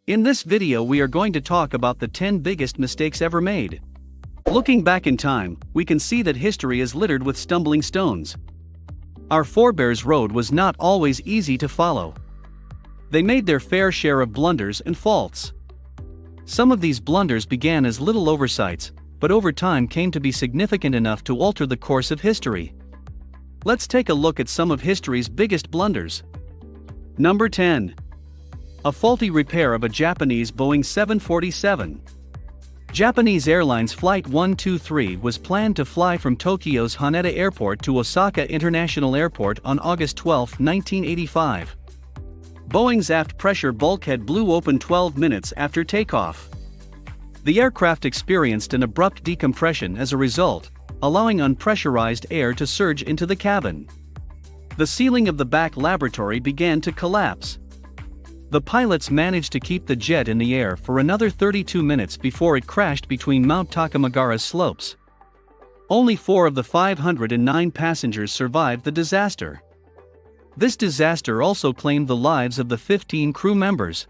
In this video we are going to talk about the 10 biggest mistakes ever made. Looking back in time, we can see that history is littered with stumbling stones. Our forebears' road was not always easy to follow. They made their fair share of blunders and faults. Some of these blunders began as little oversights, but over time came to be significant enough to alter the course of history. Let's take a look at some of history's biggest blunders. Number 10. A faulty repair of a Japanese Boeing 747. Japanese Airlines Flight 123 was planned to fly from Tokyo's Haneda Airport to Osaka International Airport on August 12, 1985. Boeing's aft pressure bulkhead blew open 12 minutes after takeoff. The aircraft experienced an abrupt decompression as a result, allowing unpressurized air to surge into the cabin. The ceiling of the back laboratory began to collapse. The pilots managed to keep the jet in the air for another 32 minutes before it crashed between Mount Takamagara's slopes. Only 4 of the 509 passengers survived the disaster. This disaster also claimed the lives of the 15 crew members.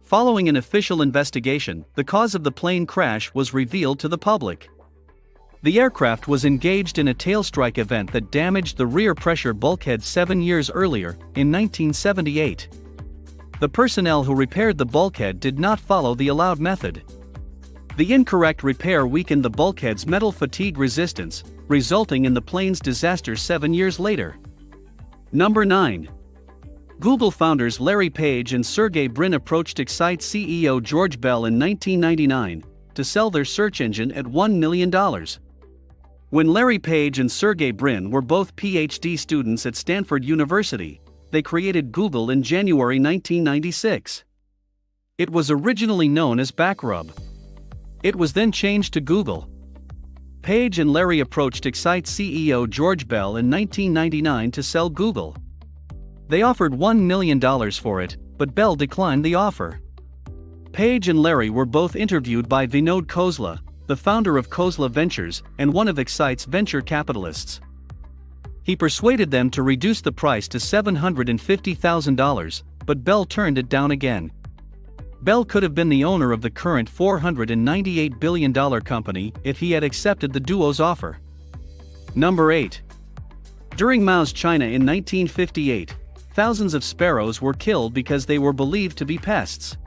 Following an official investigation, the cause of the plane crash was revealed to the public. The aircraft was engaged in a tailstrike event that damaged the rear pressure bulkhead 7 years earlier, in 1978. The personnel who repaired the bulkhead did not follow the allowed method. The incorrect repair weakened the bulkhead's metal fatigue resistance, resulting in the plane's disaster 7 years later. Number 9. Google founders Larry Page and Sergey Brin approached Excite CEO George Bell in 1999 to sell their search engine at $1 million. When Larry Page and Sergey Brin were both PhD students at Stanford University, they created Google in January 1996. It was originally known as Backrub. It was then changed to Google. Page and Larry approached Excite CEO George Bell in 1999 to sell Google. They offered $1 million for it, but Bell declined the offer. Page and Larry were both interviewed by Vinod Khosla, the founder of Khosla Ventures and one of Excite's venture capitalists. He persuaded them to reduce the price to $750,000, but Bell turned it down again. Bell could have been the owner of the current $498 billion company if he had accepted the duo's offer. Number 8. During Mao's China in 1958, thousands of sparrows were killed because they were believed to be pests.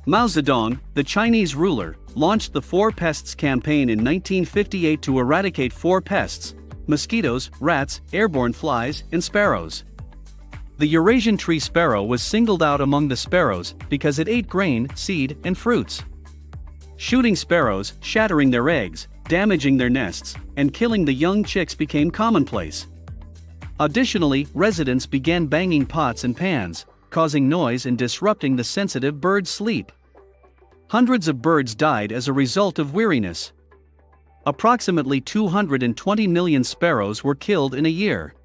Mao Zedong, the Chinese ruler, launched the Four Pests campaign in 1958 to eradicate 4 pests: mosquitoes, rats, airborne flies, and sparrows. The Eurasian tree sparrow was singled out among the sparrows because it ate grain, seed, and fruits. Shooting sparrows, shattering their eggs, damaging their nests, and killing the young chicks became commonplace. Additionally, residents began banging pots and pans, causing noise and disrupting the sensitive birds' sleep. Hundreds of birds died as a result of weariness. Approximately 220 million sparrows were killed in a year.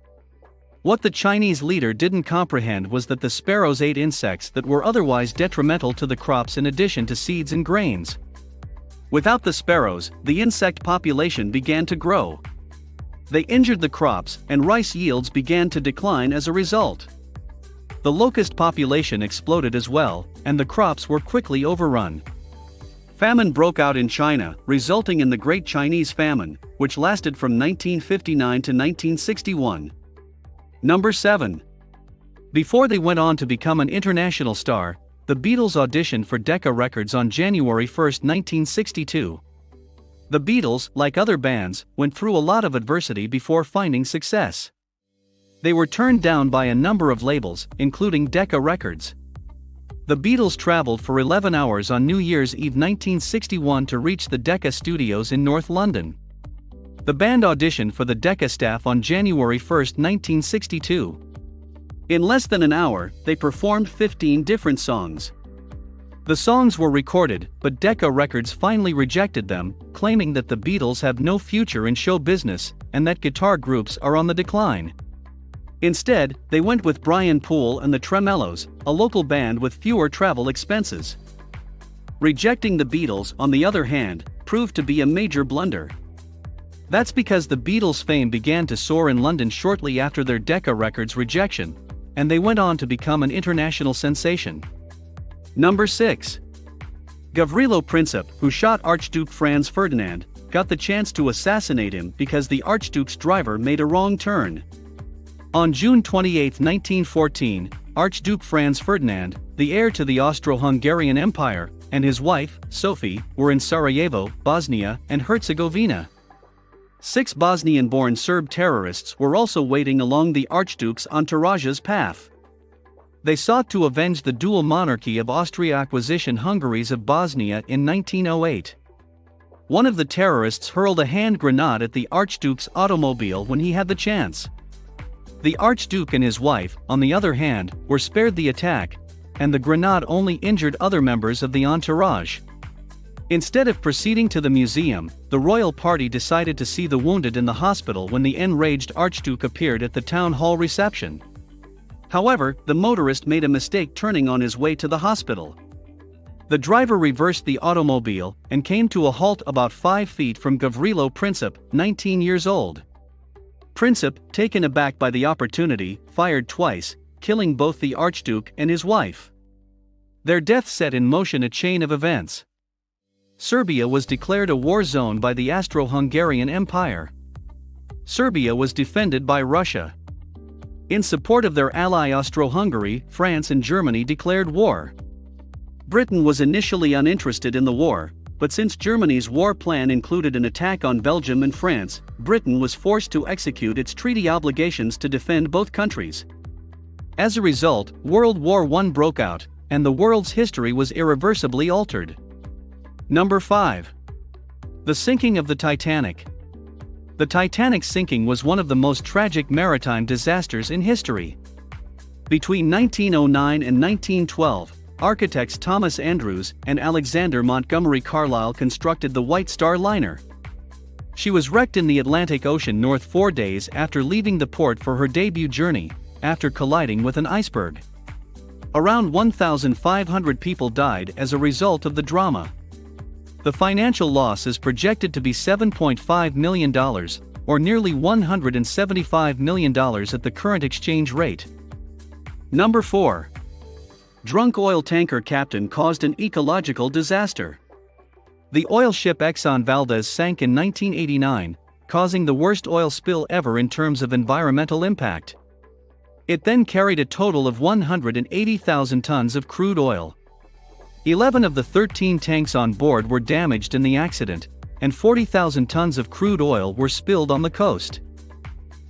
What the Chinese leader didn't comprehend was that the sparrows ate insects that were otherwise detrimental to the crops in addition to seeds and grains. Without the sparrows, the insect population began to grow. They injured the crops, and rice yields began to decline as a result. The locust population exploded as well, and the crops were quickly overrun. Famine broke out in China, resulting in the Great Chinese Famine, which lasted from 1959 to 1961. Number 7. Before they went on to become an international star, the Beatles auditioned for Decca Records on January 1, 1962. The Beatles, like other bands, went through a lot of adversity before finding success. They were turned down by a number of labels, including Decca Records. The Beatles traveled for 11 hours on New Year's Eve 1961 to reach the Decca studios in North London. The band auditioned for the Decca staff on January 1, 1962. In less than an hour, they performed 15 different songs. The songs were recorded, but Decca Records finally rejected them, claiming that the Beatles have no future in show business and that guitar groups are on the decline. Instead, they went with Brian Poole and the Tremellos, a local band with fewer travel expenses. Rejecting the Beatles, on the other hand, proved to be a major blunder. That's because the Beatles' fame began to soar in London shortly after their Decca Records rejection, and they went on to become an international sensation. Number 6. Gavrilo Princip, who shot Archduke Franz Ferdinand, got the chance to assassinate him because the Archduke's driver made a wrong turn. On June 28, 1914, Archduke Franz Ferdinand, the heir to the Austro-Hungarian Empire, and his wife, Sophie, were in Sarajevo, Bosnia and Herzegovina. 6 Bosnian-born Serb terrorists were also waiting along the Archduke's entourage's path. They sought to avenge the dual monarchy of Austria-acquisition Hungaries of Bosnia in 1908. One of the terrorists hurled a hand grenade at the Archduke's automobile when he had the chance. The Archduke and his wife, on the other hand, were spared the attack, and the grenade only injured other members of the entourage. Instead of proceeding to the museum, the royal party decided to see the wounded in the hospital when the enraged Archduke appeared at the town hall reception. However, the motorist made a mistake turning on his way to the hospital. The driver reversed the automobile and came to a halt about 5 feet from Gavrilo Princip, 19 years old. Princip, taken aback by the opportunity, fired twice, killing both the Archduke and his wife. Their death set in motion a chain of events. Serbia was declared a war zone by the Austro-Hungarian Empire. Serbia was defended by Russia. In support of their ally Austro-Hungary, France and Germany declared war. Britain was initially uninterested in the war, but since Germany's war plan included an attack on Belgium and France, Britain was forced to execute its treaty obligations to defend both countries. As a result, World War I broke out, and the world's history was irreversibly altered. Number 5. The sinking of the Titanic. The Titanic's sinking was one of the most tragic maritime disasters in history. Between 1909 and 1912, architects Thomas Andrews and Alexander Montgomery Carlyle constructed the White Star liner. She was wrecked in the Atlantic Ocean North 4 days after leaving the port for her debut journey, after colliding with an iceberg. Around 1,500 people died as a result of the drama. The financial loss is projected to be $7.5 million, or nearly $175 million at the current exchange rate. Number 4. Drunk oil tanker captain caused an ecological disaster. The oil ship Exxon Valdez sank in 1989, causing the worst oil spill ever in terms of environmental impact. It then carried a total of 180,000 tons of crude oil. 11 of the 13 tanks on board were damaged in the accident, and 40,000 tons of crude oil were spilled on the coast.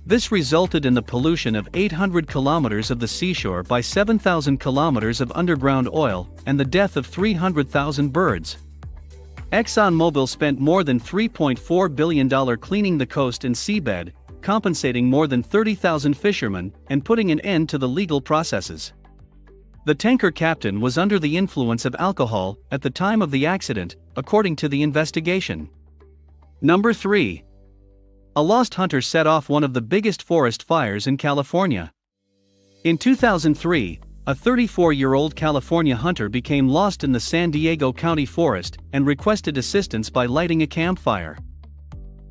This resulted in the pollution of 800 kilometers of the seashore by 7,000 kilometers of underground oil, and the death of 300,000 birds. ExxonMobil spent more than $3.4 billion cleaning the coast and seabed, compensating more than 30,000 fishermen, and putting an end to the legal processes. The tanker captain was under the influence of alcohol at the time of the accident, according to the investigation. Number 3. A lost hunter set off one of the biggest forest fires in California. In 2003, a 34-year-old California hunter became lost in the San Diego County forest and requested assistance by lighting a campfire.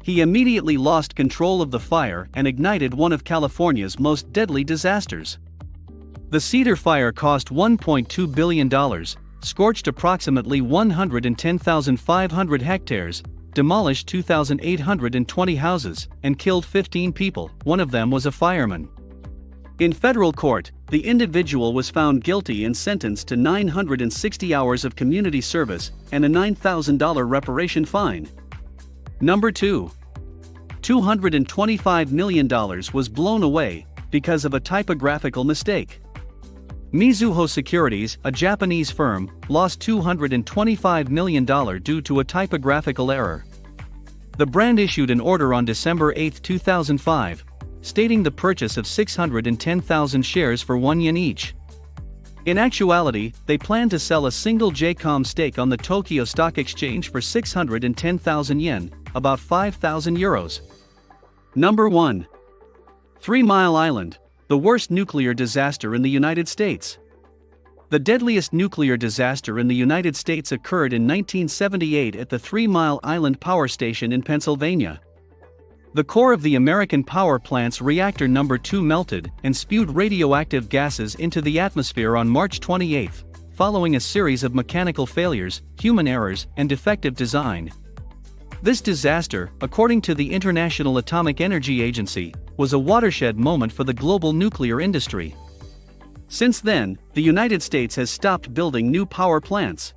He immediately lost control of the fire and ignited one of California's most deadly disasters. The cedar fire cost $1.2 billion, scorched approximately 110,500 hectares, demolished 2,820 houses, and killed 15 people, one of them was a fireman. In federal court, the individual was found guilty and sentenced to 960 hours of community service and a $9,000 reparation fine. Number 2. $225 million was blown away because of a typographical mistake. Mizuho Securities, a Japanese firm, lost $225 million due to a typographical error. The brand issued an order on December 8, 2005, stating the purchase of 610,000 shares for 1 yen each. In actuality, they planned to sell a single JCOM stake on the Tokyo Stock Exchange for 610,000 yen, about 5,000 euros. Number 1. 3 Mile Island, the worst nuclear disaster in the United States. The deadliest nuclear disaster in the United States occurred in 1978 at the 3 Mile Island Power Station in Pennsylvania. The core of the American power plant's reactor number 2 melted and spewed radioactive gases into the atmosphere on March 28, following a series of mechanical failures, human errors, and defective design. This disaster, according to the International Atomic Energy Agency, was a watershed moment for the global nuclear industry. Since then, the United States has stopped building new power plants.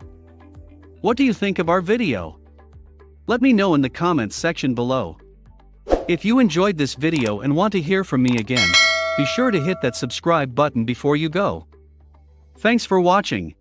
What do you think of our video? Let me know in the comments section below. If you enjoyed this video and want to hear from me again, be sure to hit that subscribe button before you go. Thanks for watching.